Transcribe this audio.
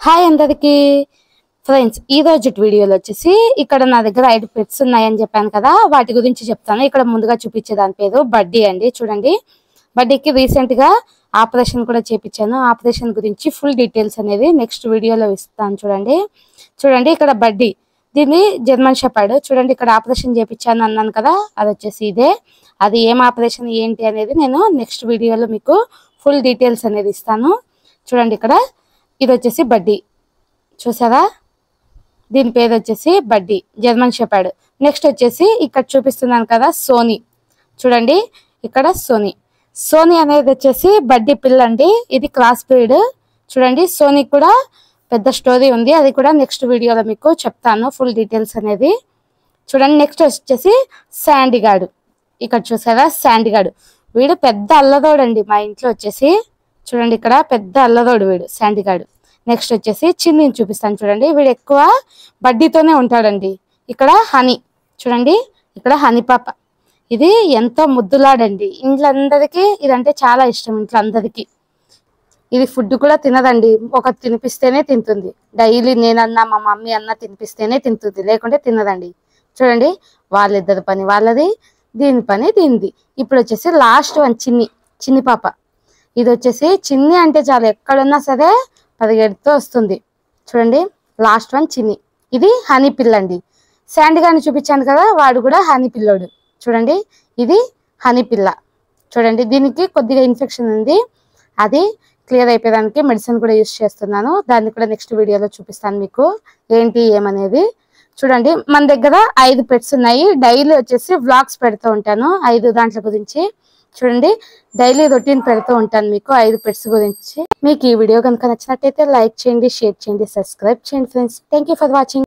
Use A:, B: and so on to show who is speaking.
A: Hi అందరికి friends, ఈ రోజు వీడియోలో వచ్చేసి ఇక్కడ నా దగ్గర 5 పెట్స్ ఉన్నాయని చెప్పాను కదా, వాటి గురించి చెప్తాను. ఇక్కడ ముందుగా చూపించే దాని పేరు బడ్డీ అండి. చూడండి, బడ్డీకి రీసెంట్ గా ఆపరేషన్ కూడా చేపించాను. ఆపరేషన్ గురించి ఫుల్ డీటెయిల్స్ అనేది నెక్స్ట్ వీడియోలో ఇస్తాను. చూడండి ఇక్కడ బడ్డీ, దీన్ని జర్మన్ షెపర్డ్. చూడండి ఇక్కడ ఆపరేషన్ చేపించాను అన్నాను కదా, అది వచ్చేసి ఇదే. అది ఏం ఆపరేషన్ ఏంటి అనేది నేను నెక్స్ట్ వీడియోలో మీకు ఫుల్ డీటెయిల్స్ అనేది ఇస్తాను. చూడండి ఇక్కడ ఇది వచ్చేసి బడ్డీ, చూసారా? దీని పేరు వచ్చేసి బడ్డీ, జర్మన్ షెపర్డ్. నెక్స్ట్ వచ్చేసి ఇక్కడ చూపిస్తున్నాను కదా సోనీ. చూడండి ఇక్కడ సోనీ అనేది వచ్చేసి బడ్డీ పిల్ల అండి. ఇది క్రాస్ బ్రీడ్. చూడండి సోనీ కూడా పెద్ద స్టోరీ ఉంది, అది కూడా నెక్స్ట్ వీడియోలో మీకు చెప్తాను ఫుల్ డీటెయిల్స్ అనేది. చూడండి నెక్స్ట్ వచ్చేసి శాండీగాడు. ఇక్కడ చూసారా శాండీగాడు, వీడు పెద్ద అల్లదోడండి మా ఇంట్లో వచ్చేసి. చూడండి ఇక్కడ పెద్ద అల్లదోడు వీడు శాండీగాడు. నెక్స్ట్ వచ్చేసి చిన్నిని చూపిస్తాను. చూడండి వీడు ఎక్కువ బడ్డీతోనే ఉంటాడండి. ఇక్కడ హనీ, చూడండి ఇక్కడ హనీ పాప. ఇది ఎంతో ముద్దులాడండి. ఇంట్లో అందరికీ ఇదంటే చాలా ఇష్టం. ఇంట్లో అందరికీ ఇది ఫుడ్ కూడా తినదండి, ఒక తినిపిస్తేనే తింటుంది. డైలీ నేనన్నా మా మమ్మీ అన్న తినిపిస్తేనే తింటుంది, లేకుంటే తినదండి. చూడండి వాళ్ళిద్దరి పని వాళ్ళది, దీని పని దీనిది. ఇప్పుడు వచ్చేసి లాస్ట్ వన్ చిన్ని పాప. ఇది వచ్చేసి చిన్ని అంటే చాలు, ఎక్కడున్నా సరే పరిగెడుతూ వస్తుంది. చూడండి లాస్ట్ వన్ చిన్ని. ఇది హనీ పిల్ల అండి. శాండీగాని చూపించాను కదా, వాడు కూడా హనీ పిల్లోడు. చూడండి ఇది హనీ పిల్ల. చూడండి దీనికి కొద్దిగా ఇన్ఫెక్షన్ ఉంది, అది క్లియర్ అయిపోయేదానికి మెడిసిన్ కూడా యూస్ చేస్తున్నాను. దాన్ని కూడా నెక్స్ట్ వీడియోలో చూపిస్తాను మీకు ఏంటి ఏమనేది. చూడండి మన దగ్గర 5 పెట్స్ ఉన్నాయి. డైలీ వచ్చేసి వ్లాగ్స్ పెడుతూ ఉంటాను 5 దాంట్ల గురించి. చూడండి డైలీ రొటీన్ పెడుతూ ఉంటాను మీకు 5 పెట్స్ గురించి. మీకు ఈ వీడియో కనుక నచ్చినట్టయితే లైక్ చేయండి, షేర్ చేయండి, సబ్స్క్రైబ్ చేయండి friends. Thank you for watching.